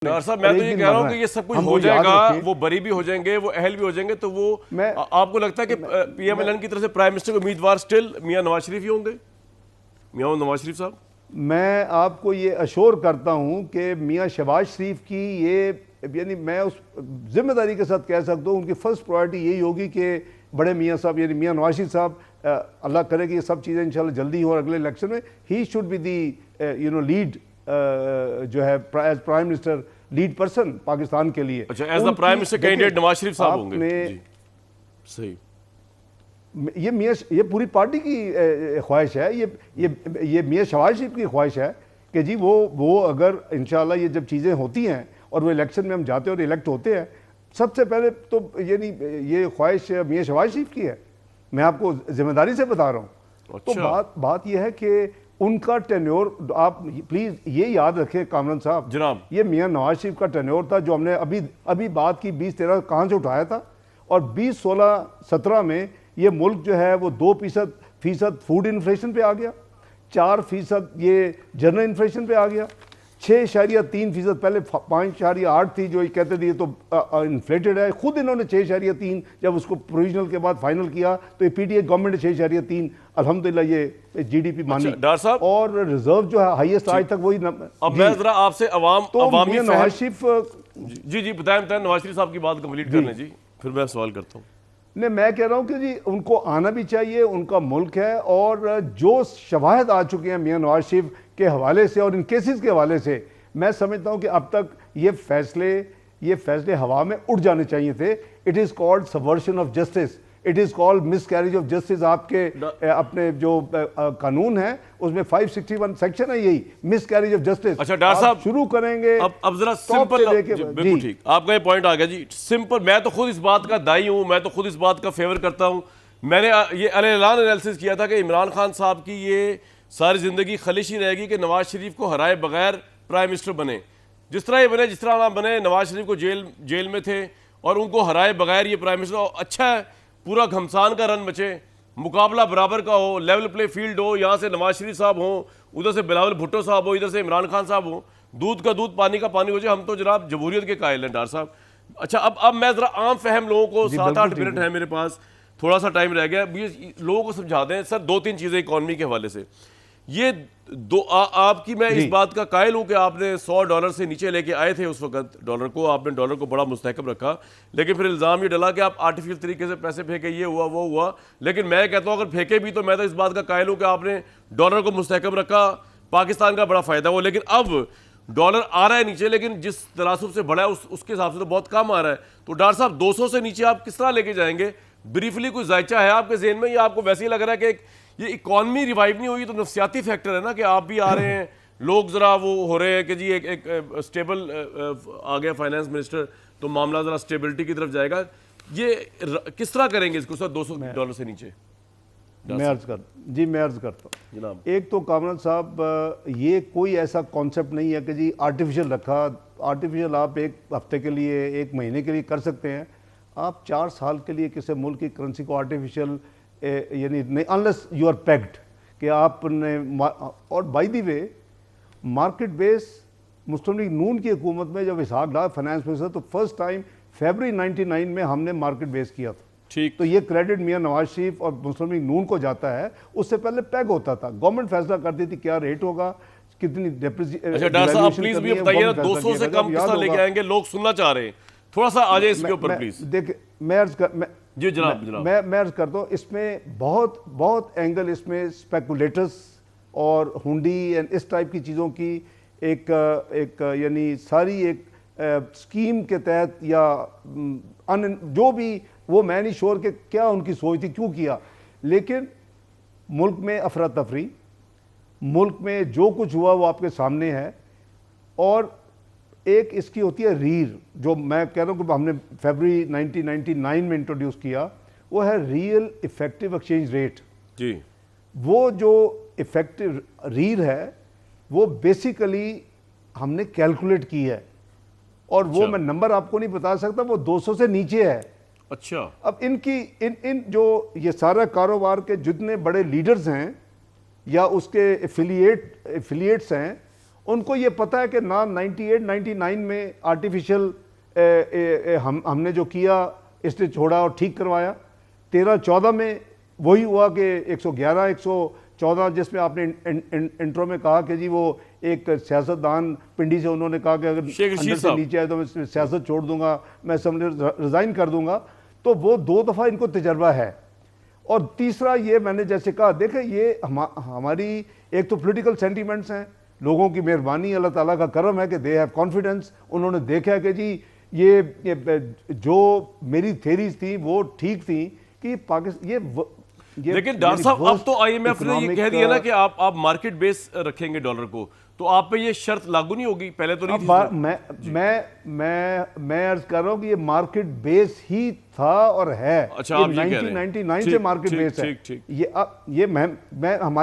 Doctor साहब मैं तो ये कह रहा हूँ कि ये सब कुछ हो जाएगा, वो बरी भी हो जाएंगे, वो अहल भी हो जाएंगे, तो वो आपको लगता है कि पीएमएलएन की तरफ से प्राइम मिनिस्टर के उम्मीदवार स्टिल मियां नवाज शरीफ ही होंगे? मियां नवाज शरीफ साहब, मैं आपको ये अश्योर करता हूँ कि मियां शहबाज शरीफ की ये, यानी मैं उस जिम्मेदारी के साथ कह सकता हूँ उनकी फर्स्ट प्रायोरिटी यही होगी कि बड़े मियां साहब यानी मियां नवाज शरीफ साहब, अल्लाह करे कि ये सब चीज़ें इंशाल्लाह जल्दी हो और अगले इलेक्शन में ही शुड बी दी लीड जो है as prime minister, lead person Pakistan के लिए। अच्छा, as the prime minister candidate Nawaz Sharif साहब होंगे जी। सही, ये पूरी पार्टी की ख्वाहिश है, ये मियां शहबाज शरीफ की ख्वाहिश है कि जी वो अगर इंशाल्लाह ये जब चीज़ें होती हैं और वो इलेक्शन में हम जाते हैं और इलेक्ट होते हैं, सबसे पहले तो ये ख्वाहिश मियां शहबाज शरीफ की है। मैं आपको जिम्मेदारी से बता रहा हूँ। अच्छा। तो बात यह है कि उनका टेन्योर, आप प्लीज ये याद रखें कामरान साहब जनाब, ये मियां नवाज शरीफ का टेन्योर था जो हमने अभी बात की 2013 कहाँ से उठाया था, और 2016-17 में ये मुल्क जो है वो 2% फूड इन्फ्लेशन पे आ गया, 4% ये जनरल इन्फ्लेशन पे आ गया, 6.3%, पहले 5.8 थी जो ये कहते थे ये तो इन्फ्लेटेड है। खुद इन्होंने 6.3 जब उसको प्रोविजनल के बाद फाइनल किया तो ये पीटीआई गवर्नमेंट ने 6.3 अल्हम्दुलिल्लाह ये जीडीपी मानी। डॉक्टर साहब, और रिजर्व जो है हाईएस्ट आज तक वही अब मैं जरा आपसे अवामी नवाज शरीफ जी बताएं नवाज शरीफ साहब की बात कंप्लीट कर लें जी, फिर मैं सवाल करता हूँ। नहीं, मैं कह रहा हूं कि जी उनको आना भी चाहिए, उनका मुल्क है, और जो शवाहिद आ चुके हैं मियां नवाज शरीफ के हवाले से और इन केसेस के हवाले से, मैं समझता हूं कि अब तक ये फैसले हवा में उड़ जाने चाहिए थे। It is called subversion of justice, it is called miscarriage of justice. आपके अपने जो कानून है उसमें 561 सेक्शन है यही, मिसकैरेज ऑफ जस्टिस। अच्छा डॉक्टर साहब, शुरू करेंगे अब जरा सिंपल, बिल्कुल ठीक, आपका ये पॉइंट आ गया जी। सिंपल, मैं तो खुद इस बात का दाई हूं, मैं तो खुद इस बात का फेवर करता हूं। मैंने ये अलग एनालिसिस किया था कि इमरान खान साहब की ये सारी जिंदगी खलिश ही रहेगी कि नवाज शरीफ को हराए बगैर प्राइम मिनिस्टर बने। जिस तरह ये बने, जिस तरह ना बने, नवाज शरीफ को जेल में थे और उनको हराए बगैर ये प्राइम मिनिस्टर। अच्छा है, पूरा घमसान का रन बचे, मुकाबला बराबर का हो, लेवल प्ले फील्ड हो, यहाँ से नवाज शरीफ साहब हो, उधर से बिलावल भुट्टो साहब हो, इधर से इमरान खान साहब हो, दूध का दूध पानी का पानी हो जाए। हम तो जनाब जमहूरियत के कायल हैं डॉक्टर साहब। अच्छा, अब मैं जरा आम फहम लोगों को, 7-8 मिनट है मेरे पास, थोड़ा सा टाइम रह गया, लोगों को समझा दें सर 2-3 चीज़ें इकॉनमी के हवाले से। ये आपकी मैं इस बात का कायल हूं कि आपने $100 से नीचे लेके आए थे उस वक्त डॉलर को, आपने डॉलर को बड़ा मुस्तहकम रखा, लेकिन फिर इल्ज़ाम ये डला कि आप आर्टिफिशियल तरीके से पैसे फेंके, ये हुआ वो हुआ। लेकिन मैं कहता हूं अगर फेंके भी तो मैं तो इस बात का कायल हूं कि आपने डॉलर को मुस्तहकम रखा, पाकिस्तान का बड़ा फायदा हुआ। लेकिन अब डॉलर आ रहा है नीचे, लेकिन जिस तनासुब से बढ़ा है उसके हिसाब से तो बहुत कम आ रहा है। तो डॉक्टर साहब 200 से नीचे आप किस तरह लेके जाएंगे? ब्रीफली कोई जायचा है आपके जेहन में, या आपको वैसे ही लग रहा है कि ये इकॉनमी रिवाइव नहीं हुई तो नफ्सियाती फैक्टर है ना, कि आप भी आ रहे हैं, लोग जरा वो हो रहे हैं कि जी एक स्टेबल आ गया फाइनेंस मिनिस्टर, तो मामला जरा स्टेबिलिटी की तरफ जाएगा। ये किस तरह करेंगे इसको सर $200 से नीचे? मैं अर्ज करता हूँ जनाब। एक तो कामरान साहब, ये कोई ऐसा कॉन्सेप्ट नहीं है कि जी आर्टिफिशियल रखा। आर्टिफिशियल आप एक हफ्ते के लिए, एक महीने के लिए कर सकते हैं, आप 4 साल के लिए किसी मुल्क की करेंसी को आर्टिफिशियल यानी नहीं, अनलेस यू आर पैक्ड कि आपने। और by the way market base Muslim League Noon की हुकूमत में जब इसहाक डार फाइनेंस मिनिस्टर, तो फर्स्ट टाइम फरवरी 99 में हमने मार्केट बेस किया था। ठीक, तो ये क्रेडिट मियां नवाज शरीफ और मुस्लिम लीग नून को जाता है। उससे पहले पैग होता था, गवर्नमेंट फैसला करती थी क्या रेट होगा, कितनी अच्छा डॉक्टर साहब प्लीज भी बताइए ना, 200 से कम किस तरह लेके आएंगे? लोग सुनना चाह रहे हैं, थोड़ा सा आ जाए इसके ऊपर प्लीज। देखिए जी जनाब, मैं अर्ज करता हूँ, इसमें बहुत एंगल, इसमें स्पेकुलेटर्स और हुंडी एंड इस टाइप की चीज़ों की एक यानी सारी एक स्कीम के तहत, या जो भी वो, मैं नहीं श्योर कि क्या उनकी सोच थी, क्यों किया। लेकिन मुल्क में अफरा तफरी, मुल्क में जो कुछ हुआ वो आपके सामने है। और एक इसकी होती है रीर, जो मैं कह रहा हूँ कि हमने फरवरी 1999 में इंट्रोड्यूस किया, वो है रियल इफेक्टिव एक्सचेंज रेट जी। वो जो इफेक्टिव रीर है वो बेसिकली हमने कैलकुलेट की है, और वो मैं नंबर आपको नहीं बता सकता, वो 200 से नीचे है। अच्छा, अब इनकी इन जो ये सारा कारोबार के जितने बड़े लीडर्स हैं या उसके एफिलिएट्स हैं, उनको ये पता है कि ना 98 99 में आर्टिफिशियल हमने जो किया इसने छोड़ा और ठीक करवाया, 13-14 में वही हुआ कि 111 114 जिसमें आपने इंट्रो में कहा कि जी वो एक सियासतदान पिंडी से उन्होंने कहा कि अगर अंदर से नीचे आए तो मैं सियासत छोड़ दूंगा, मैं असेंबली रिज़ाइन कर दूंगा। तो वो 2 दफ़ा इनको तजर्बा है। और तीसरा ये मैंने जैसे कहा, देखें ये हमारी एक तो पॉलिटिकल सेंटीमेंट्स हैं, लोगों की मेहरबानी, अल्लाह ताला का करम है कि दे हैव कॉन्फिडेंस, उन्होंने देखा कि जी ये जो मेरी थेरीज थी वो ठीक थी कि पाकिस्तान ये लेकिन डॉक्टर साहब अब तो आईएमएफ ने ये कह दिया ना कि आप मार्केट बेस रखेंगे डॉलर को, तो आप पे ये शर्त लागू नहीं होगी, पहले तो नहीं थी। मैं अर्ज कर रहा हूँ कि ये मार्केट बेस ही था और है। अच्छा, आप ये कह रहे हैं 1999 से मार्केट बेस है।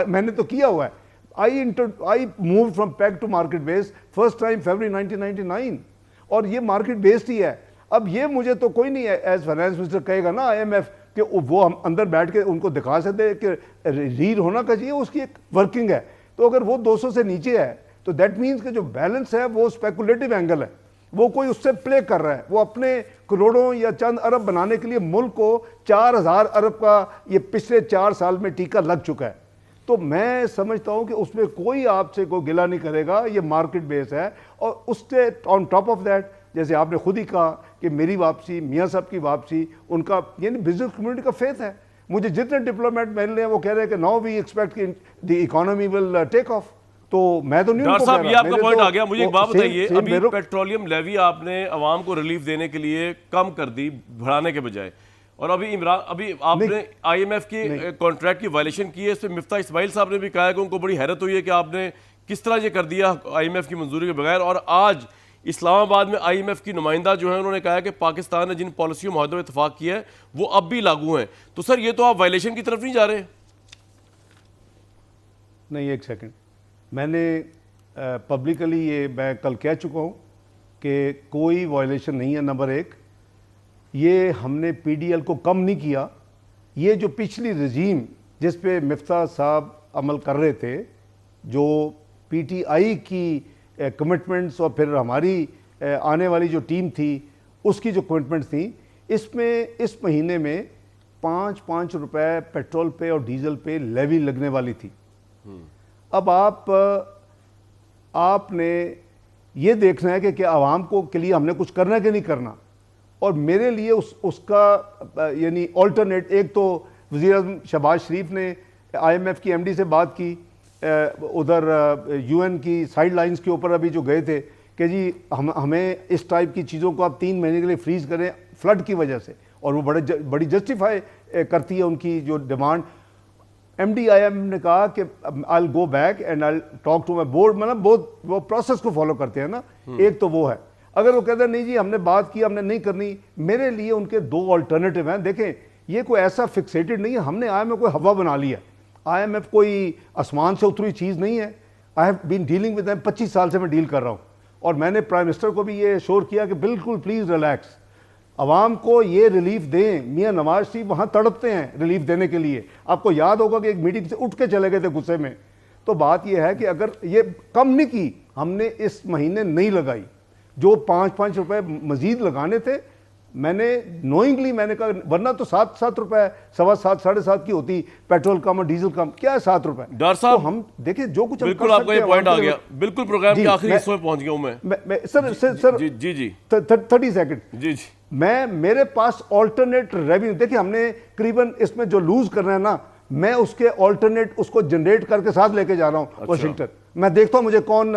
मैंने तो किया हुआ है। I moved from peg to market base first time February 1999 और ये मार्केट बेस्ड ही है। अब ये मुझे तो कोई नहीं है एज फाइनेंस मिनिस्टर कहेगा ना आईएमएफ कि वो हम अंदर बैठ के उनको दिखा सकते कि रीड होना का चाहिए, उसकी एक वर्किंग है। तो अगर वो 200 से नीचे है तो दैट मीन्स कि जो बैलेंस है वो स्पेकुलेटिव एंगल है, वो कोई उससे प्ले कर रहा है, वो अपने करोड़ों या चंद अरब बनाने के लिए मुल्क को 4000 अरब का ये पिछले 4 साल में टीका लग चुका है। तो मैं समझता हूं कि उसमें कोई आपसे कोई गिला नहीं करेगा, ये मार्केट बेस है। और उससे ऑन टॉप ऑफ दैट, जैसे आपने खुद ही कहा कि मेरी वापसी, मियाँ साहब की वापसी, उनका यानी बिजनेस कम्युनिटी का फेथ है। मुझे जितने डिप्लोमेट मिल रहे हैं वो कह रहे हैं कि नाउ वी एक्सपेक्ट कि the economy will take off. तो मैं तो नहीं डॉक्टर साहब ये आपका पॉइंट आ गया। मुझे एक बात बताइए, अभी पेट्रोलियम लेवी आपने अवाम को रिलीफ देने के लिए कम कर दी बढ़ाने के बजाय, और अभी आपने आईएमएफ की कॉन्ट्रैक्ट की वायलेशन की है। इस पर मिफ्ता इस्माइल साहब ने भी कहा है कि उनको बड़ी हैरत हुई है कि आपने किस तरह ये कर दिया आईएमएफ की मंजूरी के बगैर। और आज इस्लामाबाद में आईएमएफ की नुमाइंदा जो है उन्होंने कहा है कि पाकिस्तान ने जिन पॉलिसियों मुआहदों में इतफाक किया है वो अब भी लागू हैं। तो सर ये तो आप वायलेशन की तरफ नहीं जा रहे? नहीं, एक सेकंड, मैंने पब्लिकली ये मैं कल कह चुका हूँ कि कोई वायलेशन नहीं है। नंबर 1, ये हमने पीडीएल को कम नहीं किया। ये जो पिछली रजीम जिस पे मिफ्ता साहब अमल कर रहे थे, जो पीटीआई की कमिटमेंट्स और फिर हमारी आने वाली जो टीम थी उसकी जो कमिटमेंट्स थी, इसमें इस महीने में 5-5 रुपए पेट्रोल पे और डीजल पे लेवी लगने वाली थी। अब आपने ये देखना है कि क्या आवाम को के लिए हमने कुछ करना है कि नहीं करना। और मेरे लिए उसका यानी ऑल्टरनेट, एक तो वज़ीर-ए-आज़म शहबाज शरीफ ने आईएमएफ की एमडी से बात की, उधर यूएन की साइड लाइन्स के ऊपर अभी जो गए थे कि जी हमें इस टाइप की चीज़ों को आप 3 महीने के लिए फ्रीज करें फ्लड की वजह से, और वो बड़ी जस्टिफाई करती है उनकी जो डिमांड। एमडी आईएमएफ ने कहा कि I will go back and I will talk to my board, मतलब बहुत वो प्रोसेस को फॉलो करते हैं ना। एक तो वो है, अगर वो कहते हैं नहीं जी हमने बात की, हमने नहीं करनी, मेरे लिए उनके 2 अल्टरनेटिव हैं। देखें ये कोई ऐसा फिक्सेटेड नहीं है, हमने आईएमएफ कोई हवा बना लिया। आईएमएफ कोई आसमान से उतरी चीज़ नहीं है। I have been dealing with them, 25 साल से मैं डील कर रहा हूँ। और मैंने प्राइम मिनिस्टर को भी ये श्योर किया कि बिल्कुल प्लीज़ रिलैक्स, आवाम को ये रिलीफ दें। मियाँ नवाज शरीफ वहाँ तड़पते हैं रिलीफ देने के लिए। आपको याद होगा कि एक मीटिंग से उठ के चले गए थे गुस्से में। तो बात यह है कि अगर ये कम नहीं की, हमने इस महीने नहीं लगाई, जो 5-5 रुपए मजीद लगाने थे मैंने नोइंगली मैंने कहा, वरना तो 7 रुपए, 7.25 7.5 की होती पेट्रोल कम और डीजल कम, क्या है 7 रुपए। डॉक्टर साहब तो हम देखिए जो कुछ बिल्कुल आपका ये पॉइंट आ गया, बिल्कुल प्रोग्राम के आखिरी हिस्से में पहुंच गया हूं मैं। सर जी 30 सेकंड जी मेरे पास ऑल्टरनेट रेवेन्यू, देखिए हमने करीबन इसमें जो लूज करना है ना, मैं उसके ऑल्टरनेट उसको जनरेट करके साथ लेके जा रहा हूँ वाशिंगटन। मैं देखता हूँ मुझे कौन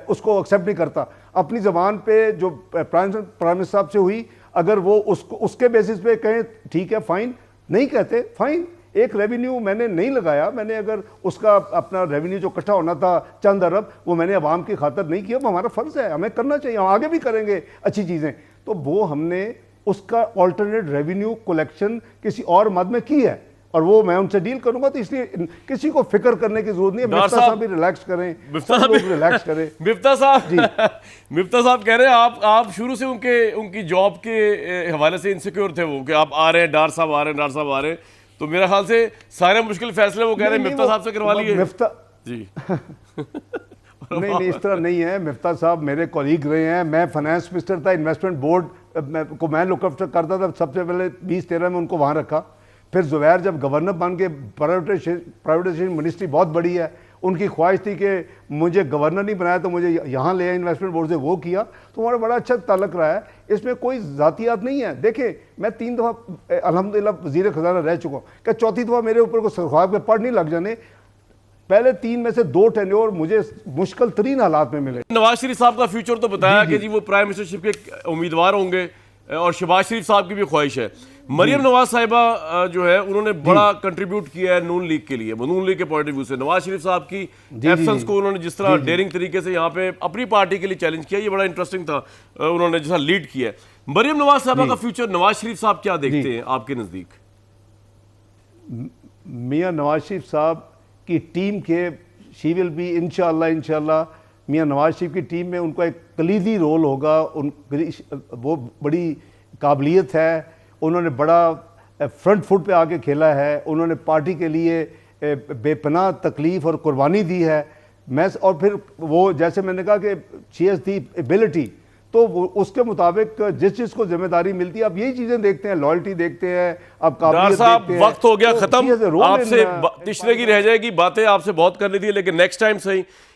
उसको एक्सेप्ट नहीं करता। अपनी जबान पे जो प्राइम मिनिस्टर साहब से हुई, अगर वो उसके बेसिस पे कहें ठीक है फाइन, नहीं कहते फाइन। एक रेवेन्यू मैंने नहीं लगाया, मैंने अगर उसका अपना रेवेन्यू जो इकट्ठा होना था चंद अरब, वो मैंने अवाम की खातर नहीं किया। वो हमारा फर्ज है, हमें करना चाहिए, हम आगे भी करेंगे अच्छी चीज़ें। तो वो हमने उसका ऑल्टरनेट रेवेन्यू कलेक्शन किसी और मद में की है, और वो मैं उनसे डील करूंगा। तो इसलिए किसी को फिक्र करने की जरूरत नहीं है। मिफ्ता साहब भी रिलैक्स करें, रिलैक्स करें। मिफ्ता साहब कह रहे हैं आप शुरू से उनकी जॉब के हवाले से इनसिक्योर थे, वो कि आप आ रहे हैं, डार साहब आ रहे हैं। तो मेरे ख्याल से सारे मुश्किल फैसले वो कह रहे हैं मिफ्ता साहब से करवा लिए। मिफ्ता जी नहीं नहीं, इस तरह नहीं है। मिफ्ता साहब मेरे कॉलीग रहे हैं, मैं फाइनेंस मिनिस्टर था, इन्वेस्टमेंट बोर्ड को मैं लुकअप करता था, सबसे पहले 2013 में उनको वहाँ रखा। फिर जुबैर जब गवर्नर बन के, प्राइवेटाइजेशन मिनिस्ट्री बहुत बड़ी है, उनकी ख्वाहिश थी कि मुझे गवर्नर नहीं बनाया तो मुझे यहाँ ले आए इन्वेस्टमेंट बोर्ड से, वो किया, तो हमारा बड़ा अच्छा ताल्लुक रहा है। इसमें कोई ज़ातियात नहीं है। देखें, मैं 3 दफ़ा अल्हम्दुलिल्लाह वज़ीर ख़जाना रह चुका हूँ, क्या चौथी दफ़ा मेरे ऊपर को ख्वाब के पढ़ नहीं लग जाने। पहले 3 में से 2 टेन्योर मुझे मुश्किल तरीन हालात में मिले। नवाज शरीफ साहब का फ्यूचर तो बताया कि जी वो प्राइम मिनिस्टरशिप के उम्मीदवार होंगे और शहबाज शरीफ साहब की भी ख्वाहिश है। मरियम नवाज साहिबा जो है उन्होंने बड़ा कंट्रीब्यूट किया है नून लीग के लिए, नून लीग के पॉइंट ऑफ व्यू से। नवाज शरीफ साहब की एब्सेंस को उन्होंने जिस तरह डेयरिंग तरीके से यहाँ पे अपनी पार्टी के लिए चैलेंज किया, ये बड़ा इंटरेस्टिंग था, उन्होंने जैसा लीड किया है। मरियम नवाज साहिबा का फ्यूचर नवाज शरीफ साहब क्या देखते हैं आपके नज़दीक? मियाँ नवाज शरीफ साहब की टीम के, शी विल बी इंशाल्लाह मियाँ नवाज शरीफ की टीम में उनका एक कलीदी रोल होगा। वो बड़ी काबिलियत है, उन्होंने बड़ा फ्रंट फुट पे आके खेला है, उन्होंने पार्टी के लिए बेपनाह तकलीफ़ और कुर्बानी दी है। मैं और फिर वो जैसे मैंने कहा कि शी हैज़ दी एबिलिटी, तो उसके मुताबिक जिस चीज़ को जिम्मेदारी मिलती है, आप यही चीज़ें देखते हैं, लॉयल्टी देखते हैं, आप काबिलियत देखते हैं। वक्त हो गया खत्म, आपसे इन तिश्तगी रह जाएगी, बातें आपसे बहुत करनी थी, लेकिन नेक्स्ट टाइम सही